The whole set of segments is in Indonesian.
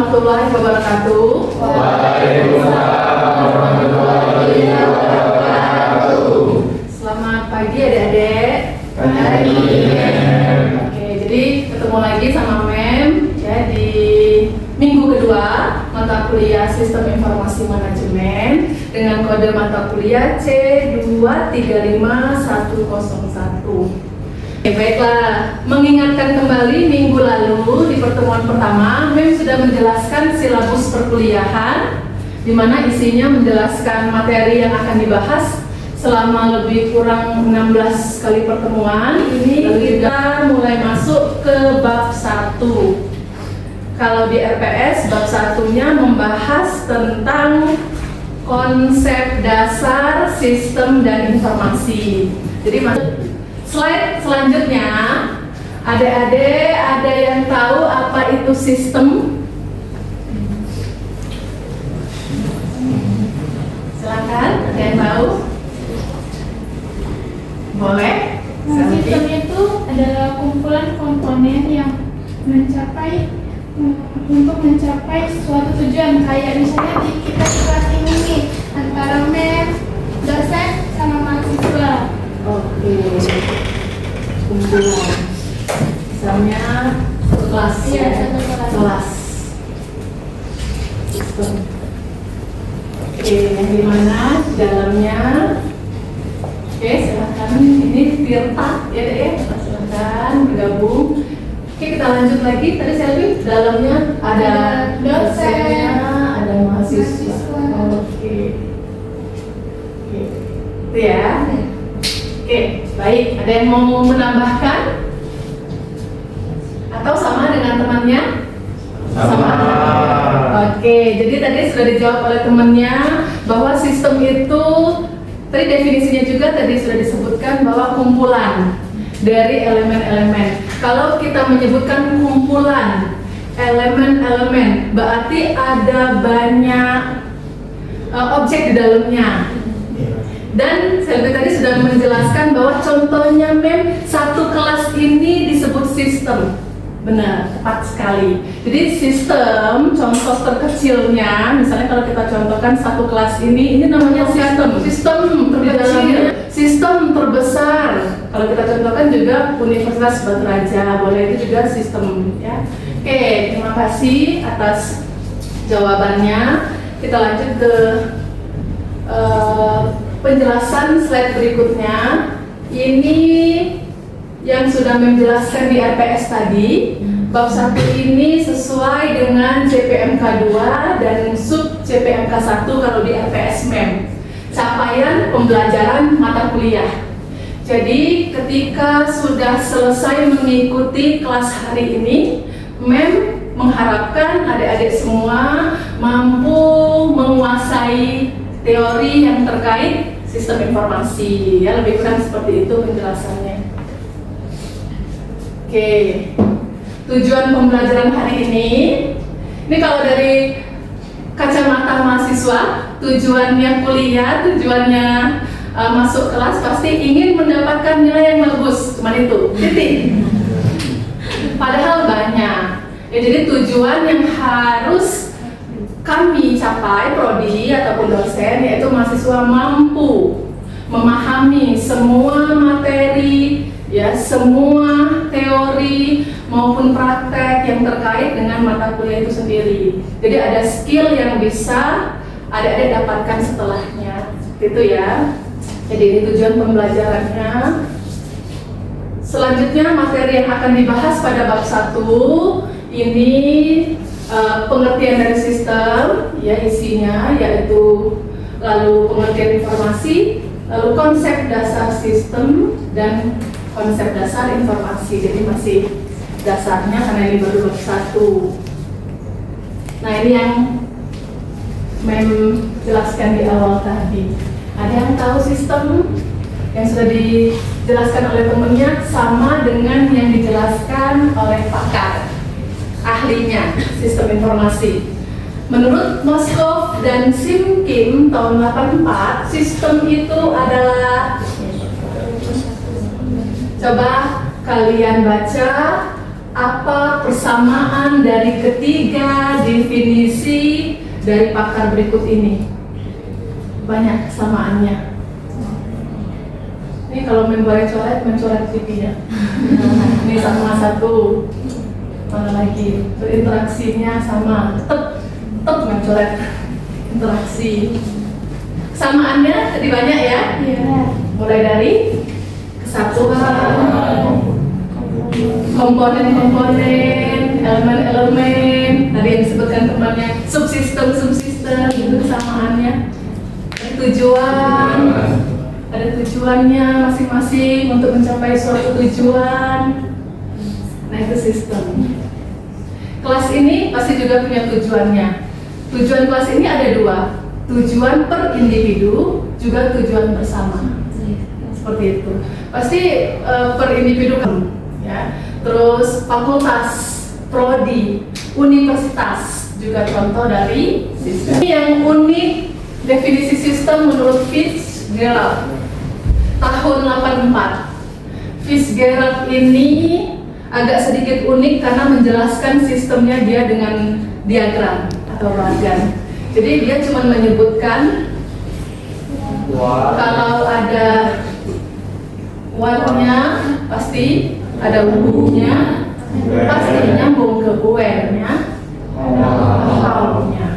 warahmatullahi wabarakatuh. Waalaikumsalam warahmatullahi wabarakatuh. Selamat pagi adik-adik. Pagi. Oke, jadi ketemu lagi sama Mem ya di minggu kedua mata kuliah Sistem Informasi Manajemen dengan kode mata kuliah C235101. Baiklah, mengingatkan kembali minggu lalu di pertemuan pertama, Mem sudah menjelaskan silabus perkuliahan, di mana isinya menjelaskan materi yang akan dibahas selama lebih kurang 16 kali pertemuan. Ini kita mulai masuk ke bab 1. Kalau di RPS, bab 1-nya membahas tentang konsep dasar sistem dan informasi. Jadi slide selanjutnya, adik-adik ada yang tahu apa itu sistem? Silakan, ada yang tahu? Boleh? Sistem itu adalah kumpulan komponen yang untuk mencapai suatu tujuan, kayak misalnya kita di kelas ini nih, antara Mem, dosen, sama mahasiswa. Oke, kumpulan. Misalnya satu kelas. Iya, satu kelas. Kelas. Sistem. Oke, yang dimana di dalamnya? Oke, silakan. Ini Tirta, ya deh ya. Silakan bergabung. Oke, kita lanjut lagi. Tadi saya lihat dalamnya ada dosennya, ada mahasiswa. Oke. Oke, itu ya. Oke, baik. Ada yang mau menambahkan? Atau sama dengan temannya? Sama. Oke, jadi tadi sudah dijawab oleh temannya bahwa sistem itu tadi definisinya juga tadi sudah disebutkan bahwa kumpulan dari elemen-elemen. Kalau kita menyebutkan kumpulan elemen-elemen, berarti ada banyak objek di dalamnya. Dan saya tadi sudah menjelaskan bahwa contohnya Mem, satu kelas ini disebut sistem. Benar, tepat sekali. Jadi sistem, contoh terkecilnya, misalnya kalau kita contohkan satu kelas ini namanya sistem. Sistem terkecil, sistem terbesar. Kalau kita contohkan juga Universitas Batu Raja, boleh itu juga sistem ya. Oke, terima kasih atas jawabannya. Kita lanjut ke penjelasan slide berikutnya. Ini yang sudah menjelaskan di RPS tadi. Bab 1 ini sesuai dengan CPMK 2 dan sub CPMK 1 kalau di RPS Mem. Capaian pembelajaran mata kuliah. Jadi ketika sudah selesai mengikuti kelas hari ini, Mem mengharapkan adik-adik semua mampu menguasai teori yang terkait sistem informasi, ya lebih kurang seperti itu penjelasannya. Oke, tujuan pembelajaran hari ini kalau dari kacamata mahasiswa, tujuannya kuliah, tujuannya masuk kelas pasti ingin mendapatkan nilai yang bagus, cuman itu, titik. Padahal banyak, ya jadi tujuan yang harus kami capai, prodi ataupun dosen, yaitu mahasiswa mampu memahami semua materi, ya semua teori maupun praktek yang terkait dengan mata kuliah itu sendiri. Jadi ada skill yang bisa adik-adik dapatkan setelahnya, itu ya. Jadi ini tujuan pembelajarannya. Selanjutnya materi yang akan dibahas pada bab 1 ini pengertian dari sistem, ya isinya yaitu lalu pengertian informasi, lalu konsep dasar sistem dan konsep dasar informasi. Jadi masih dasarnya karena ini baru bab 1. Nah ini yang Mem jelaskan di awal tadi. Ada yang tahu sistem yang sudah dijelaskan oleh temennya sama dengan yang dijelaskan oleh pakar ahlinya sistem informasi. Menurut Moskov dan Sim Kim tahun 84, sistem itu adalah, coba kalian baca apa persamaan dari ketiga definisi dari pakar berikut ini? Banyak kesamaannya. Ini kalau main coret TV-nya. Ini sama satu. Mana lagi? Interaksinya sama. Tetap mencoret interaksi. Kesamaannya tadi banyak ya? Iya. Mulai dari kesatuan, komponen-komponen, elemen-elemen, tadi yang disebutkan temannya, subsistem, itu kesamaannya. Ada tujuannya masing-masing untuk mencapai suatu tujuan. Nah, itu sistem. Kelas ini pasti juga punya tujuannya. Tujuan kelas ini ada dua, tujuan per individu, juga tujuan bersama. Seperti itu. Pasti per individu ya. Terus fakultas, prodi, universitas juga contoh dari sistem. Yang unik definisi sistem menurut Fitzgerald tahun 84. Fitzgerald ini agak sedikit unik karena menjelaskan sistemnya dia dengan diagram atau bagan. Jadi dia cuma menyebutkan kalau ada what-nya pasti ada hubungnya, pasti nyambung ke where-nya, how-nya.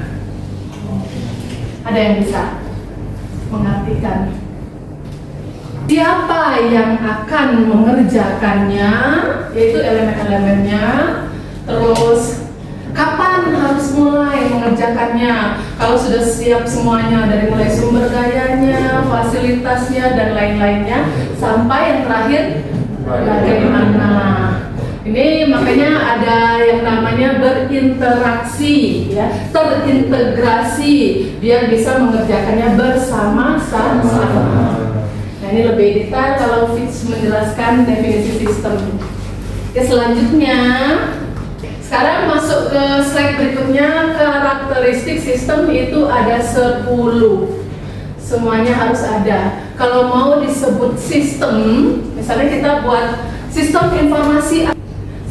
Ada yang bisa mengartikan siapa yang akan mengerjakannya, yaitu elemen-elemennya, terus kapan harus mulai mengerjakannya, kalau sudah siap semuanya dari mulai sumber dayanya, fasilitasnya, dan lain-lainnya, sampai yang terakhir bagaimana. Ini makanya ada yang namanya berinteraksi, ya, terintegrasi, biar bisa mengerjakannya bersama-sama. Nah, ini lebih detail kalau Fitz menjelaskan definisi sistem. Oke, selanjutnya sekarang masuk ke slide berikutnya. Karakteristik sistem itu ada 10. Semuanya harus ada. Kalau mau disebut sistem, misalnya kita buat sistem informasi,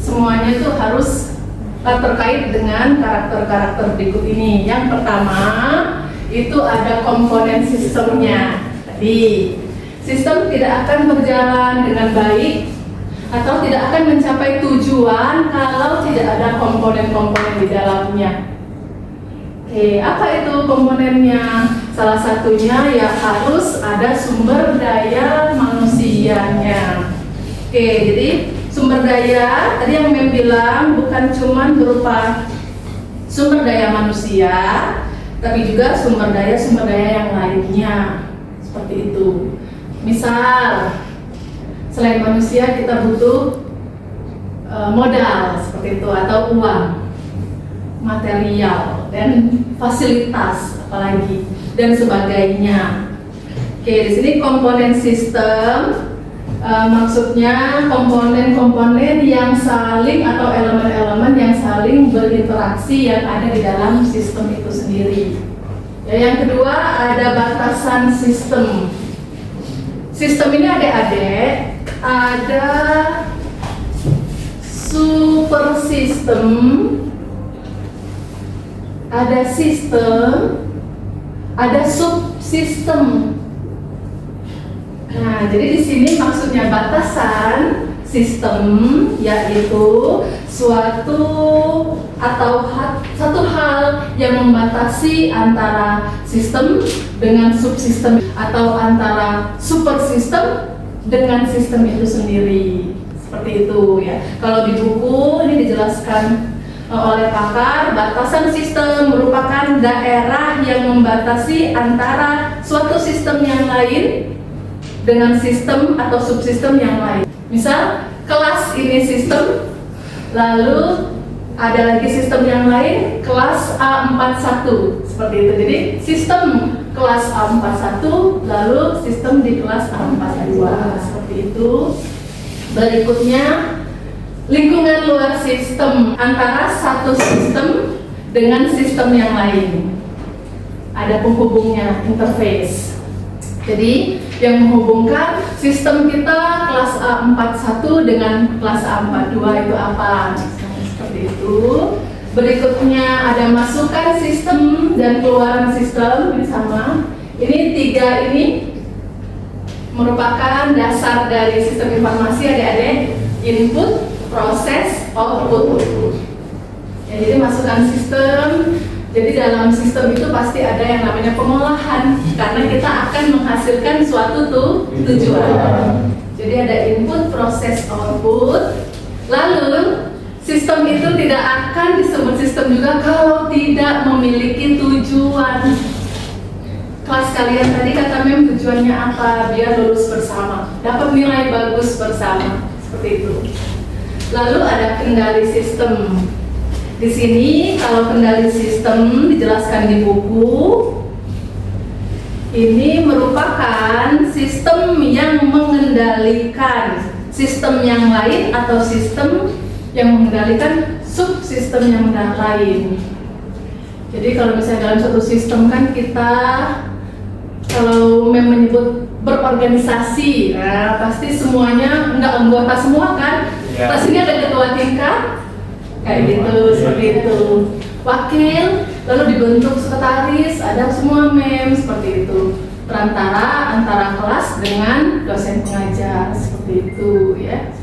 semuanya itu harus terkait dengan karakter-karakter berikut ini. Yang pertama itu ada komponen sistemnya. Tadi sistem tidak akan berjalan dengan baik atau tidak akan mencapai tujuan kalau tidak ada komponen-komponen di dalamnya. Oke, apa itu komponennya? Salah satunya ya harus ada sumber daya manusianya. Oke, jadi sumber daya tadi yang Mem bilang bukan cuma berupa sumber daya manusia, tapi juga sumber daya yang lainnya. Seperti itu. Misal, selain manusia kita butuh modal seperti itu, atau uang, material, dan fasilitas apalagi, dan sebagainya. Oke, di sini komponen sistem maksudnya komponen-komponen yang saling atau elemen-elemen yang saling berinteraksi yang ada di dalam sistem itu sendiri. Ya, yang kedua ada batasan sistem. Sistem ini adik-adik ada super sistem, ada sistem, ada subsistem. Nah, jadi di sini maksudnya batasan sistem yaitu suatu atau satu hal yang membatasi antara sistem dengan subsistem atau antara super sistem dengan sistem itu sendiri. Seperti itu ya. Kalau di buku ini dijelaskan oleh pakar, batasan sistem merupakan daerah yang membatasi antara suatu sistem yang lain dengan sistem atau subsistem yang lain. Misal, kelas ini sistem, lalu ada lagi sistem yang lain, kelas A41, seperti itu. Jadi, sistem kelas A41, lalu sistem di kelas A42, seperti itu. Berikutnya, lingkungan luar sistem, antara satu sistem dengan sistem yang lain. Ada penghubungnya, interface. Jadi yang menghubungkan sistem kita kelas A41 dengan kelas A42 itu apa? Seperti itu. Berikutnya ada masukan sistem dan keluaran sistem, ini sama. Ini tiga ini merupakan dasar dari sistem informasi adik-adik. Input, proses, output. Ya, jadi masukan sistem. Jadi dalam sistem itu pasti ada yang namanya pengolahan, karena kita akan menghasilkan suatu tujuan. Jadi ada input, proses, output. Lalu sistem itu tidak akan disebut sistem juga kalau tidak memiliki tujuan. Kelas kalian tadi kata Mem tujuannya apa? Biar lulus bersama, dapat nilai bagus bersama, seperti itu. Lalu ada kendali sistem. Di sini kalau kendali sistem dijelaskan di buku, ini merupakan sistem yang mengendalikan sistem yang lain atau sistem yang mengendalikan subsistem yang lain. Jadi kalau misalnya dalam suatu sistem kan kita kalau menyebut berorganisasi, nah pasti semuanya nggak anggota semua kan? Ya. Pastinya ada ketua tingkat. Kayak gitu, seperti itu. Wakil, lalu dibentuk sekretaris, ada semua Mem, seperti itu. Perantara antara kelas dengan dosen pengajar, seperti itu ya.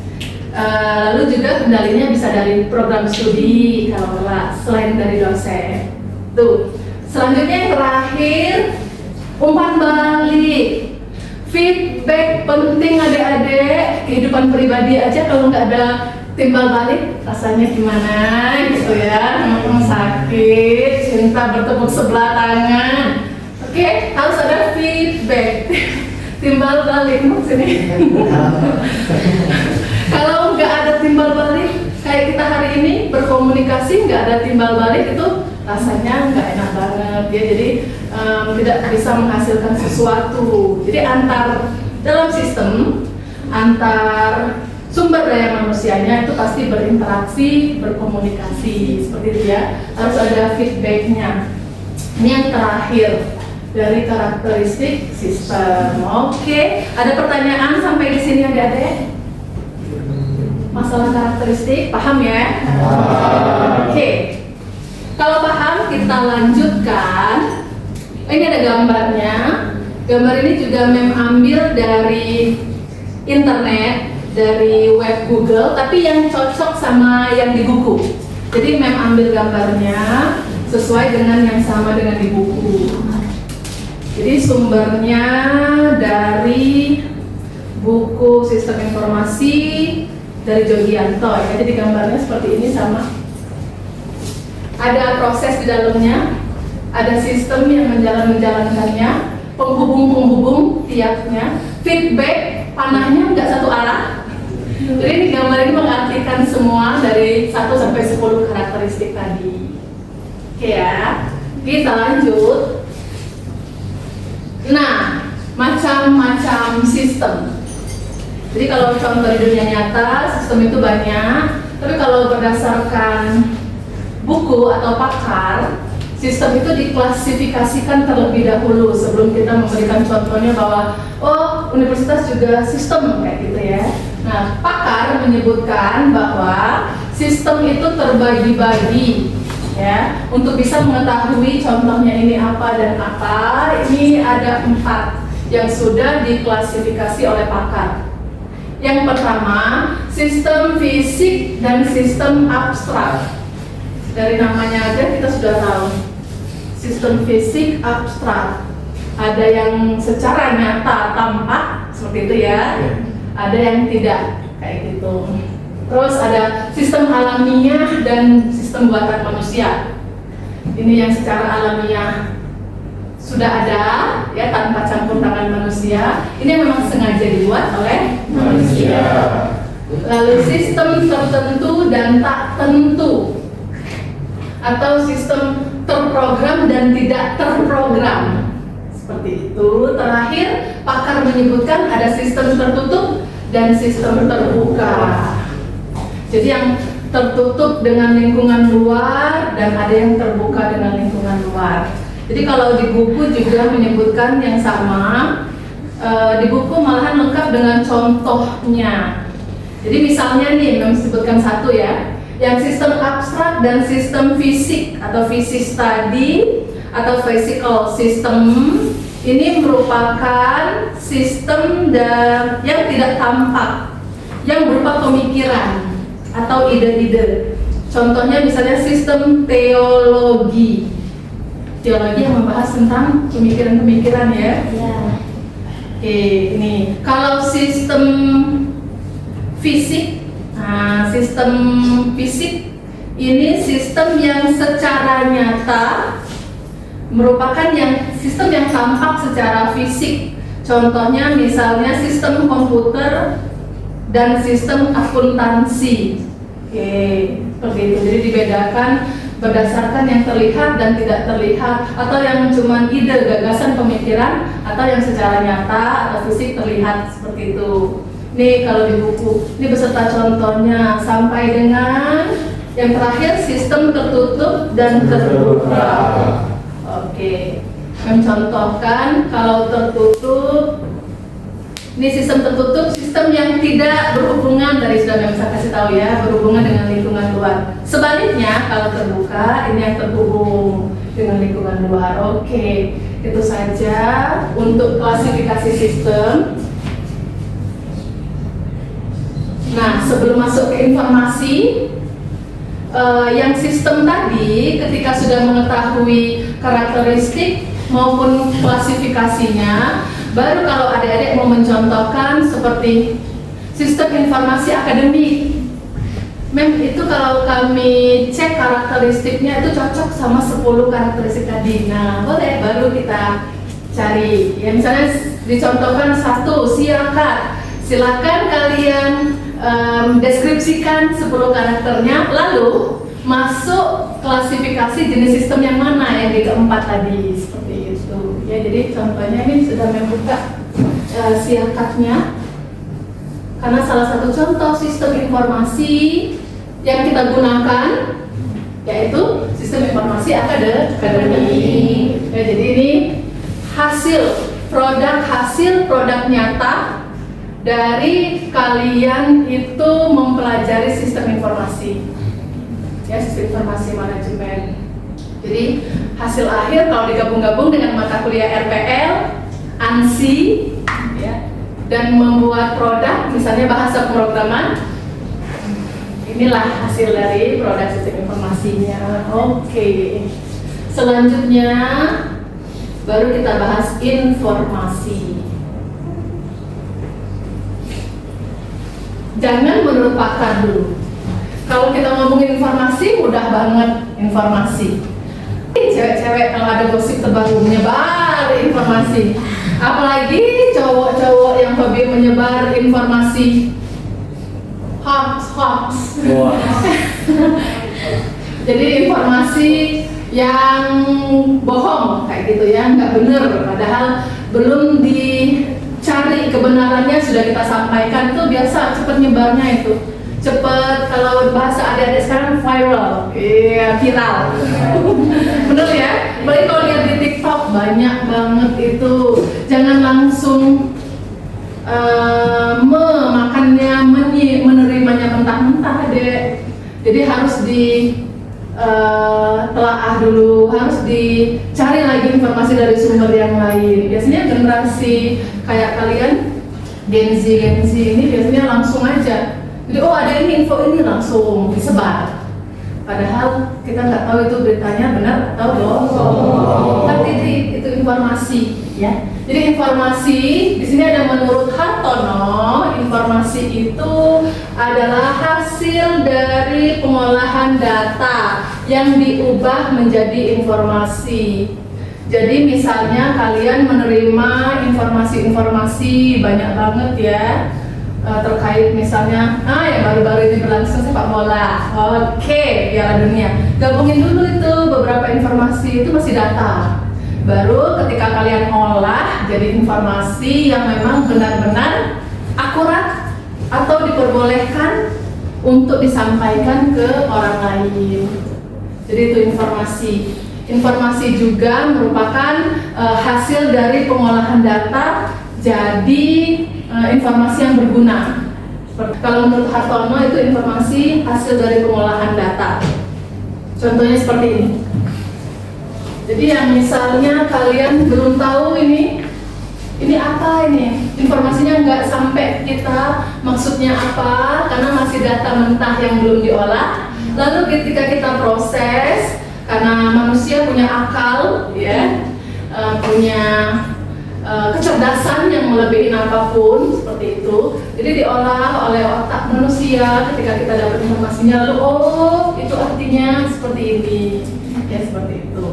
Lalu juga kendalinya bisa dari program studi kalau kelas, selain dari dosen. Tuh. Selanjutnya yang terakhir, umpan balik. Feedback penting adik-adik, kehidupan pribadi aja kalau nggak ada timbal balik rasanya gimana gitu ya, sakit, cinta bertepuk sebelah tangan. Oke, harus ada feedback. Timbal balik maksudnya. Kalau nggak ada timbal balik kayak kita hari ini berkomunikasi nggak ada timbal balik itu rasanya nggak enak banget ya. Jadi tidak bisa menghasilkan sesuatu. Jadi dalam sistem antar sumber daya manusianya itu pasti berinteraksi, berkomunikasi, seperti itu ya. Harus ada feedbacknya. Ini yang terakhir dari karakteristik sistem. Oke, ada pertanyaan sampai di sini adik-adik? Masalah karakteristik, paham ya? Oke, kalau paham kita lanjutkan. Ini ada gambarnya. Gambar ini juga Mem ambil dari internet, dari web Google, tapi yang cocok sama yang di buku. Jadi Mem ambil gambarnya sesuai dengan yang sama dengan di buku. Jadi sumbernya dari buku Sistem Informasi dari Jogianto ya. Jadi gambarnya seperti ini sama. Ada proses di dalamnya, ada sistem yang menjalankannya, penghubung-penghubung tiapnya, feedback panahnya nggak satu arah. Jadi ini gambar ini mengartikan semua dari 1 sampai 10 karakteristik tadi. Oke ya, kita lanjut. Nah, macam-macam sistem. Jadi kalau contoh di dunia nyata, sistem itu banyak. Tapi kalau berdasarkan buku atau pakar, sistem itu diklasifikasikan terlebih dahulu sebelum kita memberikan contohnya bahwa oh universitas juga sistem kayak gitu ya. Nah, pakar menyebutkan bahwa sistem itu terbagi-bagi ya. Untuk bisa mengetahui contohnya ini apa dan apa, ini ada 4 yang sudah diklasifikasi oleh pakar. Yang pertama, sistem fisik dan sistem abstrak. Dari namanya aja kita sudah tahu. Sistem fisik abstrak. Ada yang secara nyata tampak seperti itu ya. Ada yang tidak kayak gitu. Terus ada sistem alamiah dan sistem buatan manusia. Ini yang secara alamiah sudah ada ya, tanpa campur tangan manusia. Ini memang sengaja dibuat oleh manusia. Lalu sistem tertentu dan tak tentu, atau sistem terprogram dan tidak terprogram, seperti itu. Terakhir, pakar menyebutkan ada sistem tertutup dan sistem terbuka. Jadi yang tertutup dengan lingkungan luar dan ada yang terbuka dengan lingkungan luar. Jadi kalau di buku juga menyebutkan yang sama, di buku malahan lengkap dengan contohnya. Jadi misalnya nih, kami sebutkan satu ya, yang sistem abstrak dan sistem fisik atau physics study atau physical system ini merupakan sistem yang tidak tampak, yang berupa pemikiran atau ide-ide. Contohnya misalnya sistem teologi. Teologi yang membahas tentang pemikiran-pemikiran ya. Ya. Oke, ini kalau sistem fisik, sistem fisik ini sistem yang secara nyata merupakan sistem yang tampak secara fisik. Contohnya misalnya sistem komputer dan sistem akuntansi. Oke, seperti itu. Jadi dibedakan berdasarkan yang terlihat dan tidak terlihat, atau yang cuma ide, gagasan, pemikiran, atau yang secara nyata atau fisik terlihat seperti itu. Nih kalau di buku, ini beserta contohnya sampai dengan yang terakhir sistem tertutup dan terbuka. Oke, mencontohkan kalau tertutup, ini sistem tertutup, sistem yang tidak berhubungan, tadi sudah bisa kasih tahu ya, berhubungan dengan lingkungan luar. Sebaliknya kalau terbuka, ini yang terhubung dengan lingkungan luar. Oke, itu saja untuk klasifikasi sistem. Nah, sebelum masuk ke informasi, yang sistem tadi ketika sudah mengetahui karakteristik maupun klasifikasinya, baru kalau adik-adik mau mencontohkan seperti sistem informasi akademik. Itu kalau kami cek karakteristiknya itu cocok sama 10 karakteristik tadi. Nah, boleh baru kita cari. Ya, misalnya dicontohkan 1, siakat. Silakan kalian deskripsikan 10 karakternya, lalu masuk klasifikasi jenis sistem yang mana yang di keempat tadi, seperti itu ya. Jadi contohnya ini sudah membuka siakatnya, karena salah satu contoh sistem informasi yang kita gunakan yaitu sistem informasi akademik ya. Jadi ini hasil produk nyata dari kalian itu mempelajari sistem informasi ya, sistem informasi manajemen. Jadi hasil akhir kalau digabung-gabung dengan mata kuliah RPL, ANSI ya, dan membuat produk misalnya bahasa pemrograman, inilah hasil dari produk sistem informasinya. Oke, selanjutnya baru kita bahas informasi. Jangan menurut pakar dulu. Kalau kita ngomongin informasi, mudah banget informasi. Cewek-cewek kalau ada gosip terbaru menyebar informasi. Apalagi cowok-cowok yang hobi menyebar informasi hoax. Wah. Jadi informasi yang bohong kayak gitu ya, nggak bener. Padahal belum dicari kebenarannya sudah kita sampaikan, itu biasa cepet nyebarnya itu. Cepet, kalau bahasa adik-adik sekarang viral, iya viral. Bener ya? Apalagi kalau lihat di TikTok banyak banget itu. Jangan langsung menerimanya mentah-mentah, deh. Jadi harus telaah dulu, harus dicari lagi informasi dari sumber yang lain. Biasanya generasi kayak kalian, Gen Z ini biasanya langsung aja. Jadi ada ini info ini langsung disebar. Padahal kita nggak tahu itu beritanya benar atau bohong. Tapi itu informasi, ya. Jadi informasi di sini ada menurut Hartono, informasi itu adalah hasil dari pengolahan data yang diubah menjadi informasi. Jadi misalnya kalian menerima informasi-informasi banyak banget ya. Terkait misalnya yang baru-baru ini berlangsung sepak bola. Oke, Piala Dunia. Gabungin dulu itu beberapa informasi, itu masih data. Baru ketika kalian olah jadi informasi yang memang benar-benar akurat atau diperbolehkan untuk disampaikan ke orang lain. Jadi itu informasi. Informasi juga merupakan hasil dari pengolahan data. jadi informasi yang berguna. Kalau menurut Hartono itu informasi hasil dari pengolahan data. Contohnya seperti ini. Jadi yang misalnya kalian belum tahu ini apa ini? Informasinya nggak sampai kita maksudnya apa karena masih data mentah yang belum diolah. Lalu ketika kita proses, karena manusia punya akal, ya, punya kecerdasan yang melebihi apapun seperti itu. Jadi diolah oleh otak manusia ketika kita dapat informasinya, lalu oh itu artinya seperti ini, ya seperti itu.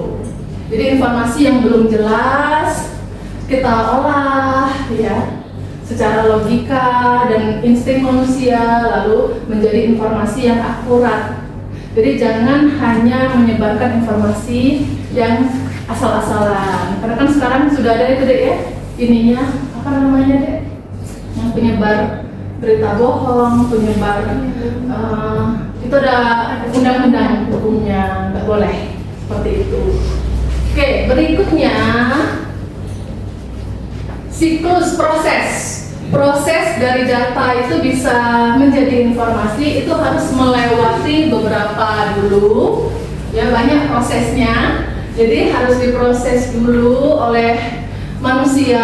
Jadi informasi yang belum jelas kita olah, ya, secara logika dan insting manusia, lalu menjadi informasi yang akurat. Jadi jangan hanya menyebarkan informasi yang asal-asalan. Karena kan sekarang sudah ada itu deh ya, ininya apa namanya deh, yang penyebar berita bohong, penyebar itu ada undang-undang hukumnya, nggak boleh seperti itu. Oke, berikutnya siklus proses dari data itu bisa menjadi informasi itu harus melewati beberapa dulu, ya, banyak prosesnya. Jadi harus diproses dulu oleh manusia,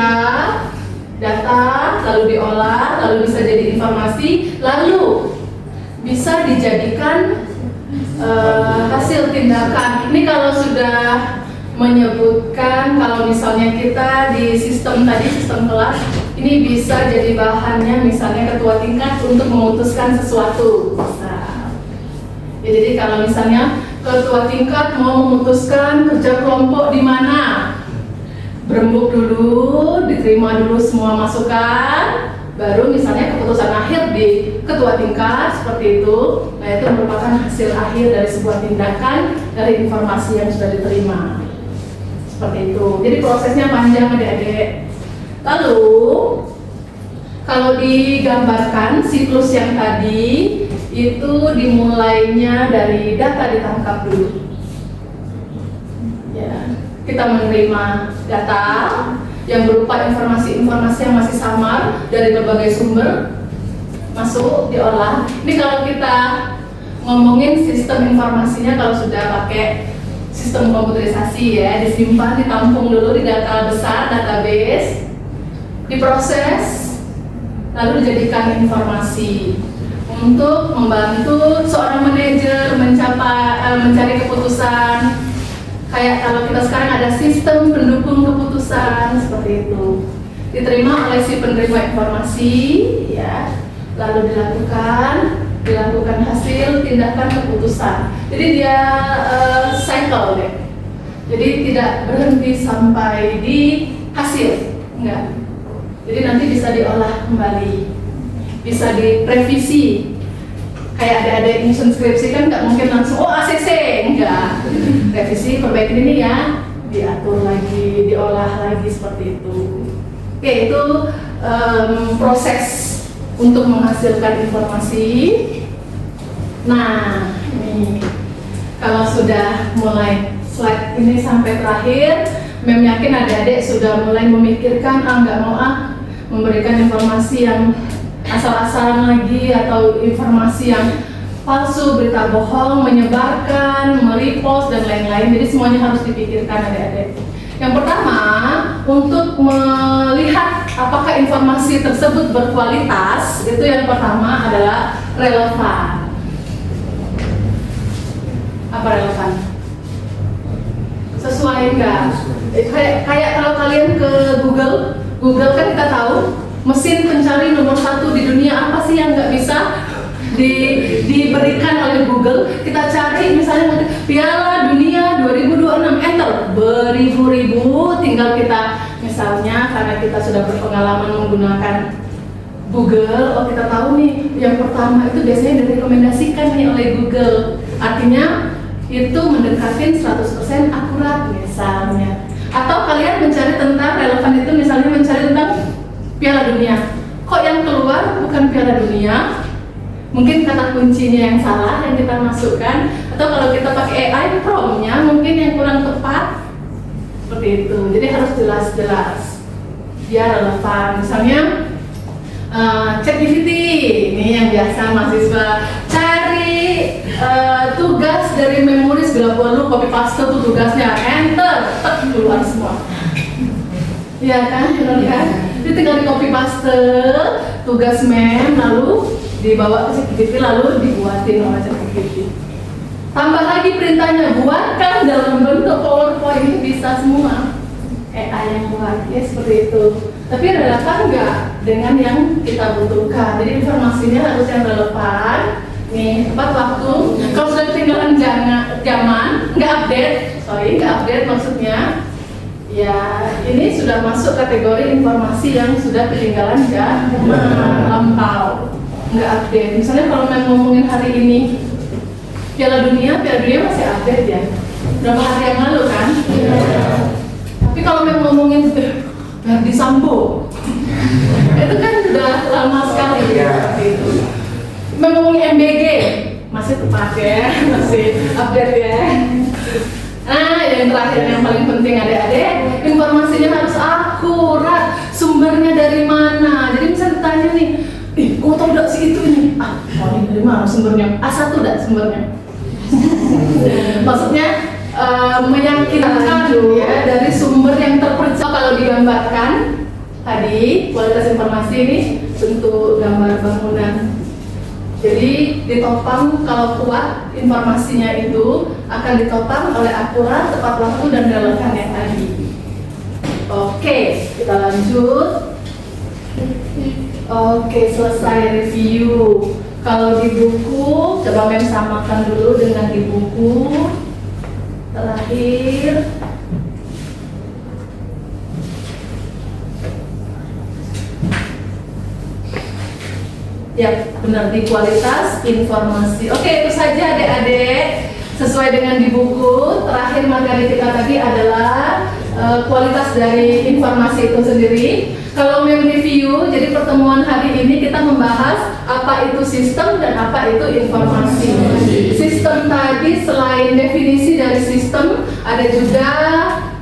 data, lalu diolah, lalu bisa jadi informasi, lalu bisa dijadikan hasil tindakan. Ini kalau sudah menyebutkan, kalau misalnya kita di sistem tadi, sistem kelas, ini bisa jadi bahannya misalnya ketua tingkat untuk memutuskan sesuatu. Ya, jadi kalau misalnya ketua tingkat mau memutuskan kerja kelompok di mana, berembuk dulu, diterima dulu semua masukan, baru misalnya keputusan akhir di ketua tingkat seperti itu. Nah, itu merupakan hasil akhir dari sebuah tindakan dari informasi yang sudah diterima. Seperti itu. Jadi prosesnya panjang adik-adik. Lalu kalau digambarkan siklus yang tadi itu dimulainya dari data ditangkap dulu. Ya, kita menerima data yang berupa informasi-informasi yang masih samar dari berbagai sumber masuk diolah. Ini kalau kita ngomongin sistem informasinya, kalau sudah pakai sistem komputerisasi, ya, disimpan, ditampung dulu di data besar, database, diproses, lalu dijadikan informasi untuk membantu seorang manajer mencari keputusan. Kayak kalau kita sekarang ada sistem pendukung keputusan seperti itu, diterima oleh si penerima informasi, ya, lalu dilakukan hasil tindakan keputusan. Jadi dia cycle deh. Jadi tidak berhenti sampai di hasil, enggak. Jadi nanti bisa diolah kembali, bisa direvisi. Kayak ada nyusun skripsi kan nggak mungkin langsung ACC, enggak. Revisi, perbaiki ini ya, diatur lagi, diolah lagi seperti itu. Oke, itu proses untuk menghasilkan informasi. Nah, ini kalau sudah mulai slide ini sampai terakhir, Mem yakin adik-adik sudah mulai memikirkan, nggak mau memberikan informasi yang asal-asalan lagi atau informasi yang palsu, berita bohong, menyebarkan, merepost dan lain-lain. Jadi semuanya harus dipikirkan adik-adik. Yang pertama, untuk melihat apakah informasi tersebut berkualitas, itu yang pertama adalah relevan. Apa relevan? Sesuai enggak? Kayak kalau kalian ke Google kan kita tahu mesin pencari nomor 1 di dunia apa sih yang nggak bisa diberikan oleh Google. Kita cari misalnya Piala Dunia 2026, enter beribu-ribu, tinggal kita misalnya karena kita sudah berpengalaman menggunakan Google, oh kita tahu nih yang pertama itu biasanya direkomendasikan nih oleh Google, artinya itu mendekatin 100% akurat misalnya. Atau kalian mencari tentang relevan itu misalnya mencari tentang Piala Dunia, kok yang keluar bukan Piala Dunia? Mungkin kata kuncinya yang salah yang kita masukkan, atau kalau kita pakai AI promptnya mungkin yang kurang tepat, seperti itu. Jadi harus jelas-jelas. biar relevan. Misalnya ChatGPT ini yang biasa mahasiswa cari tugas dari memori segala perlu copy paste tuh tugasnya, enter, tek keluar semua. Iya kan, benar kan? Jadi tinggal di copy paste tugas lalu dibawa ke ChatGPT lalu dibuatin oleh ChatGPT. Tambah lagi perintahnya, buatkan dalam bentuk PowerPoint, bisa semua. AI yang buat, ya seperti itu. Tapi relevan nggak dengan yang kita butuhkan? Jadi informasinya harus yang relevan. Nih, tepat waktu. Kalau sudah ketinggalan zaman, nggak update maksudnya. Ya, ini sudah masuk kategori informasi yang sudah ketinggalan lampau, nggak update. Misalnya kalau ngomongin hari ini, Piala Dunia masih update ya. Berapa hari yang lalu kan? Tapi kalau ngomongin Verdi Sambo, itu kan sudah lama sekali seperti itu. Ngomongin MBG masih tepat ya, masih update ya. Nah, yang terakhir yang paling penting adik-adik, informasinya harus akurat, sumbernya dari mana. Jadi misalnya ditanya nih, kau tahu gak sih itu ini? Ini dari mana sumbernya? A1 gak sumbernya? Maksudnya meyakinkan ya dari sumber yang terpercaya. Kalau digambarkan tadi kualitas informasi ini bentuk gambar bangunan. Jadi ditopang kalau kuat informasinya itu akan ditopang oleh akurat, tepat waktu dan relevan yang tadi. Oke, kita lanjut. Oke, selesai review. Kalau di buku, coba samakan dulu dengan di buku. Terakhir. Ya, benar, di kualitas informasi. Oke, itu saja adik-adik. Sesuai dengan di buku, terakhir materi kita tadi adalah kualitas dari informasi itu sendiri. Kalau review, jadi pertemuan hari ini kita membahas apa itu sistem dan apa itu informasi. Sistem tadi selain definisi dari sistem, ada juga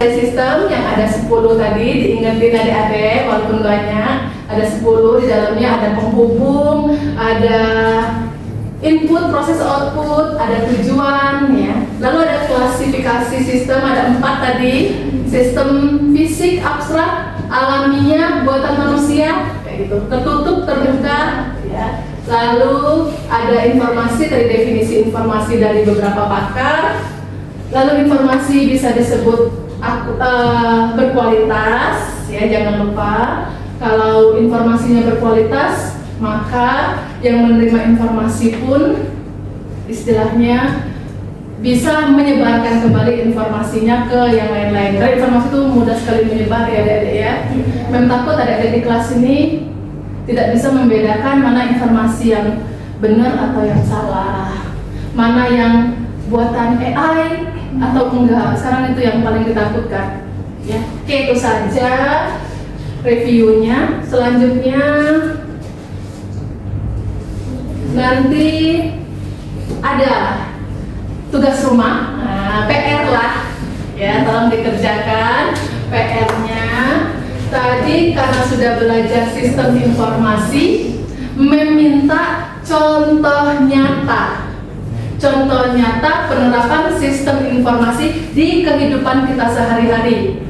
sistem yang ada 10 tadi, diingetin adik-adik walaupun banyak. Ada 10, di dalamnya ada penghubung, ada input, proses, output, ada tujuan ya. Lalu ada klasifikasi sistem, ada 4 tadi. Sistem fisik, abstrak, alamiah, buatan manusia, kayak gitu. Tertutup, terbuka ya. Lalu ada informasi, tadi definisi informasi dari beberapa pakar. Lalu informasi bisa disebut berkualitas ya, jangan lupa. Kalau informasinya berkualitas, maka yang menerima informasi pun istilahnya bisa menyebarkan kembali informasinya ke yang lain-lain. Karena informasi itu mudah sekali menyebar ya adik-adik ya. Memang takut adik-adik di kelas ini tidak bisa membedakan mana informasi yang benar atau yang salah, mana yang buatan AI atau enggak. Sekarang itu yang paling ditakutkan ya. Oke, itu saja reviewnya. Selanjutnya nanti ada tugas rumah, PR lah ya, tolong dikerjakan PR-nya. Tadi karena sudah belajar sistem informasi, meminta contoh nyata penerapan sistem informasi di kehidupan kita sehari-hari.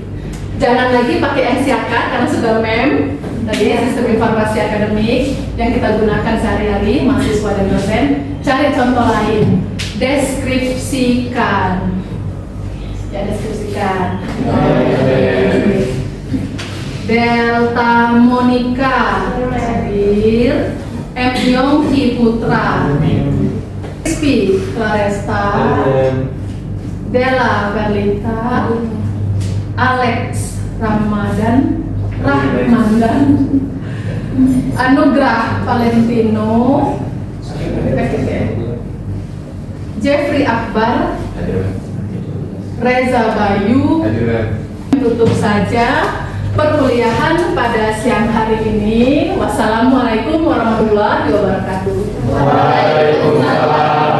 Jangan lagi pakai NCAK karena sudah mem tadi sistem informasi akademik yang kita gunakan sehari-hari mahasiswa dan dosen. Cari contoh lain, deskripsikan ya, deskripsikan. Delta Monica hadir, M Yongki Putra, Rizky Claresta, Della Berlita, Alex Rahmandan, Anugrah Valentino, Jeffrey Akbar, Reza Bayu. Tutup saja perkuliahan pada siang hari ini. Wassalamualaikum warahmatullahi wabarakatuh. Waalaikumsalam.